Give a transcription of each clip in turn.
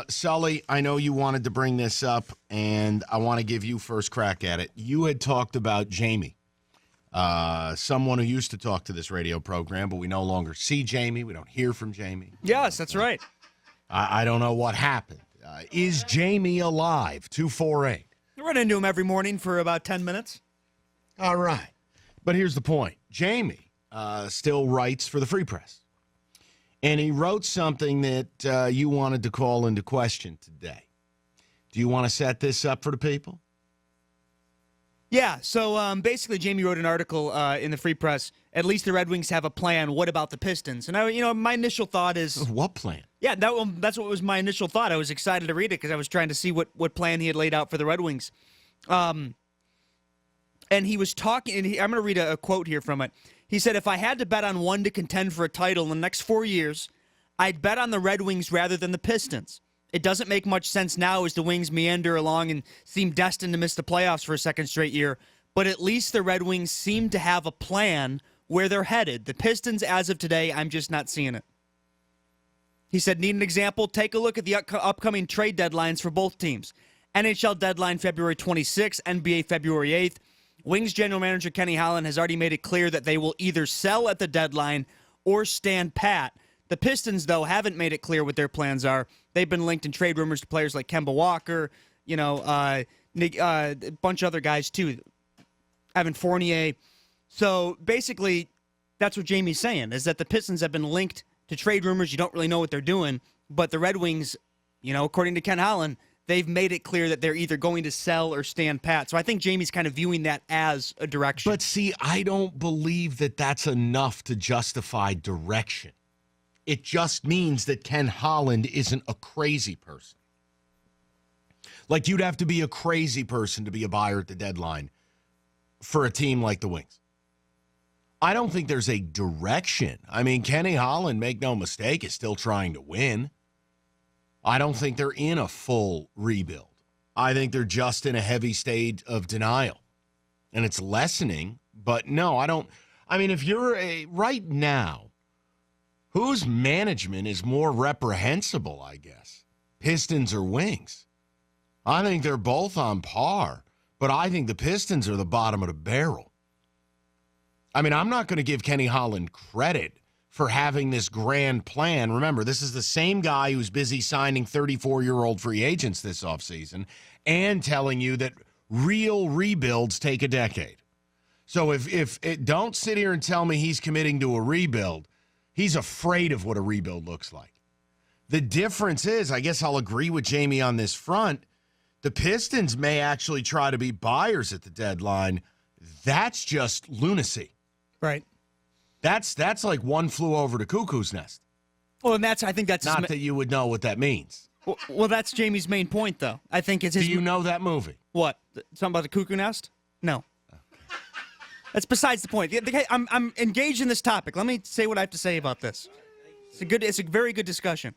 Sully, I know you wanted to bring this up, and I want to give you first crack at it. You had talked about Jamie, someone who used to talk to this radio program, but we no longer see Jamie. We don't hear from Jamie. Yes, that's right. I don't know what happened. Is Jamie alive? 248. I run into him every morning for about 10 minutes. All right. But here's the point. Jamie still writes for the Free Press. And he wrote something that you wanted to call into question today. Do you want to set this up for the people? Yeah, so basically Jamie wrote an article in the Free Press. At least the Red Wings have a plan. What about the Pistons? And my initial thought is... What plan? Yeah, that's what was my initial thought. I was excited to read it because I was trying to see what plan he had laid out for the Red Wings. And he was talking, and I'm going to read a quote here from it. He said, if I had to bet on one to contend for a title in the next 4 years, I'd bet on the Red Wings rather than the Pistons. It doesn't make much sense now as the Wings meander along and seem destined to miss the playoffs for a second straight year, but at least the Red Wings seem to have a plan where they're headed. The Pistons, as of today, I'm just not seeing it. He said, need an example? Take a look at the upcoming trade deadlines for both teams. NHL deadline February 26th, NBA February 8th. Wings general manager Kenny Holland has already made it clear that they will either sell at the deadline or stand pat. The Pistons, though, haven't made it clear what their plans are. They've been linked in trade rumors to players like Kemba Walker, a bunch of other guys, too. Evan Fournier. So, basically, that's what Jamie's saying, is that the Pistons have been linked to trade rumors. You don't really know what they're doing. But the Red Wings, according to Ken Holland, they've made it clear that they're either going to sell or stand pat. So I think Jamie's kind of viewing that as a direction. But see, I don't believe that that's enough to justify direction. It just means that Ken Holland isn't a crazy person. Like, you'd have to be a crazy person to be a buyer at the deadline for a team like the Wings. I don't think there's a direction. I mean, Kenny Holland, make no mistake, is still trying to win. I don't think they're in a full rebuild. I think they're just in a heavy state of denial. And it's lessening, but no, I don't. I mean, if you're right now, whose management is more reprehensible, I guess? Pistons or Wings? I think they're both on par, but I think the Pistons are the bottom of the barrel. I mean, I'm not going to give Kenny Holland credit for having this grand plan. Remember, this is the same guy who's busy signing 34-year-old free agents this offseason and telling you that real rebuilds take a decade. So if don't sit here and tell me he's committing to a rebuild. He's afraid of what a rebuild looks like. The difference is, I guess I'll agree with Jamie on this front, the Pistons may actually try to be buyers at the deadline. That's just lunacy. Right. That's like one flew over the cuckoo's nest. Well, and I think that's not that you would know what that means. Well, that's Jamie's main point, though. I think it's his. Do you know that movie? What? Something about the cuckoo nest? No. Okay. That's besides the point. I'm engaged in this topic. Let me say what I have to say about this. It's a very good discussion.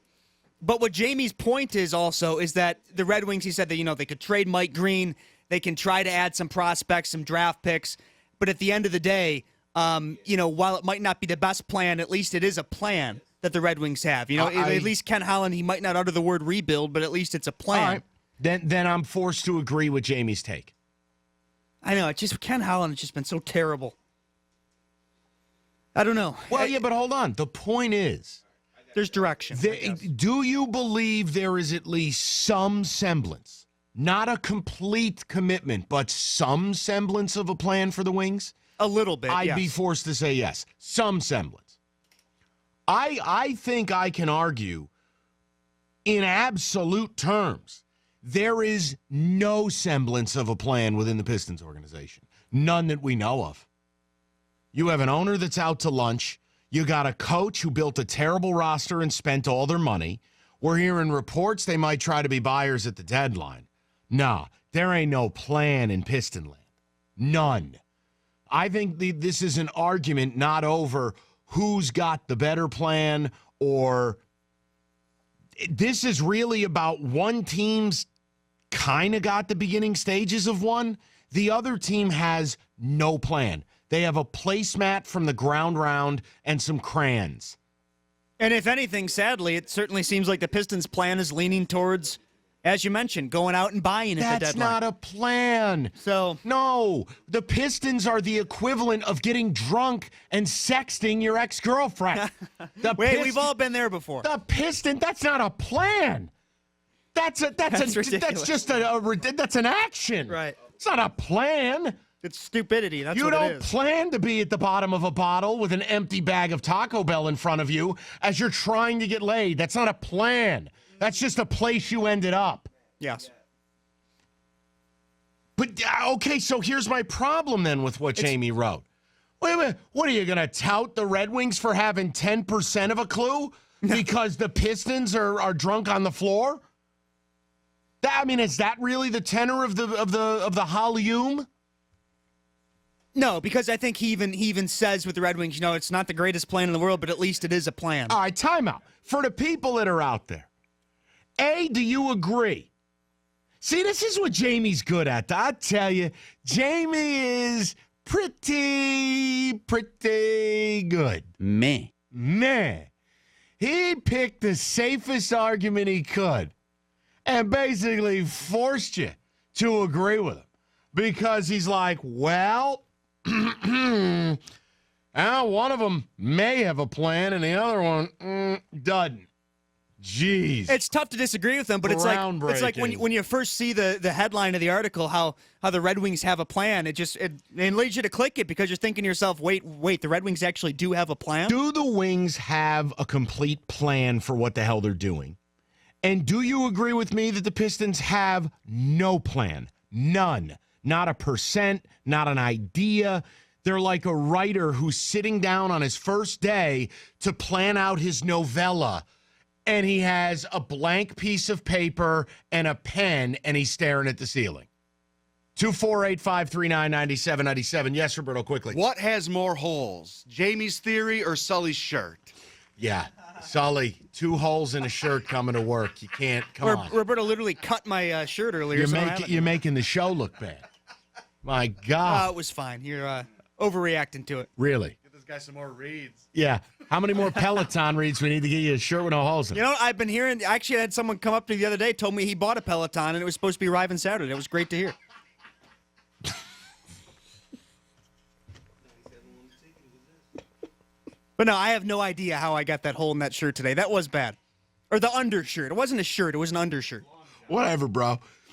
But what Jamie's point is also is that the Red Wings, he said that they could trade Mike Green, they can try to add some prospects, some draft picks, but at the end of the day, while it might not be the best plan, at least it is a plan that the Red Wings have. At least Ken Holland, he might not utter the word rebuild, but at least it's a plan. All right. Then I'm forced to agree with Jamie's take. I know. It's just Ken Holland has just been so terrible. I don't know. Well, yeah, but hold on. The point is, there's direction. Do you believe there is at least some semblance, not a complete commitment, but some semblance of a plan for the Wings? A little bit, I'd be forced to say yes. Some semblance. I think I can argue in absolute terms there is no semblance of a plan within the Pistons organization. None that we know of. You have an owner that's out to lunch. You got a coach who built a terrible roster and spent all their money. We're hearing reports they might try to be buyers at the deadline. Nah, there ain't no plan in Piston land. None. I think this is an argument not over who's got the better plan, or this is really about one team's kind of got the beginning stages of one. The other team has no plan. They have a placemat from the ground round and some crayons. And if anything, sadly, it certainly seems like the Pistons' plan is leaning towards, as you mentioned, going out and buying at the That's deadline. not a plan. So No, the Pistons are the equivalent of getting drunk and sexting your ex-girlfriend. wait, we've all been there before. The Piston, that's not a plan. That's ridiculous. just that's an action. Right. It's not a plan. It's stupidity. That's You what it don't is. plan to be at the bottom of a bottle with an empty bag of Taco Bell in front of you as you're trying to get laid. That's not a plan. That's just a place you ended up. Yes. But, okay, so here's my problem then with what Jamie wrote. Wait a minute. What are you going to tout the Red Wings for having 10% of a clue because the Pistons are drunk on the floor? Is that really the tenor of the Halium? No, because I think he even says with the Red Wings, it's not the greatest plan in the world, but at least it is a plan. All right, time out. For the people that are out there, A, do you agree? See, this is what Jamie's good at. I tell you, Jamie is pretty good. Me. Man, he picked the safest argument he could and basically forced you to agree with him because he's like, well, one of them may have a plan and the other one doesn't. Jeez. It's tough to disagree with him, but it's like when you first see the headline of the article, how the Red Wings have a plan, it leads you to click it because you're thinking to yourself, wait, the Red Wings actually do have a plan? Do the Wings have a complete plan for what the hell they're doing? And do you agree with me that the Pistons have no plan? None. Not a percent, not an idea. They're like a writer who's sitting down on his first day to plan out his novella, and he has a blank piece of paper and a pen, and he's staring at the ceiling. 248-539-9797. Yes, Roberto, quickly. What has more holes, Jamie's theory or Sully's shirt? Yeah, Sully, 2 holes in a shirt coming to work. You can't, come on. Roberto literally cut my shirt earlier. You're making the show look bad. My God. It was fine. You're overreacting to it. Really? Get this guy some more reads. Yeah. How many more Peloton reads we need to get you a shirt with no holes in it? I've been hearing, actually I had someone come up to me the other day, told me he bought a Peloton, and it was supposed to be arriving Saturday. It was great to hear. But no, I have no idea how I got that hole in that shirt today. That was bad. Or the undershirt. It wasn't a shirt. It was an undershirt. Whatever, bro.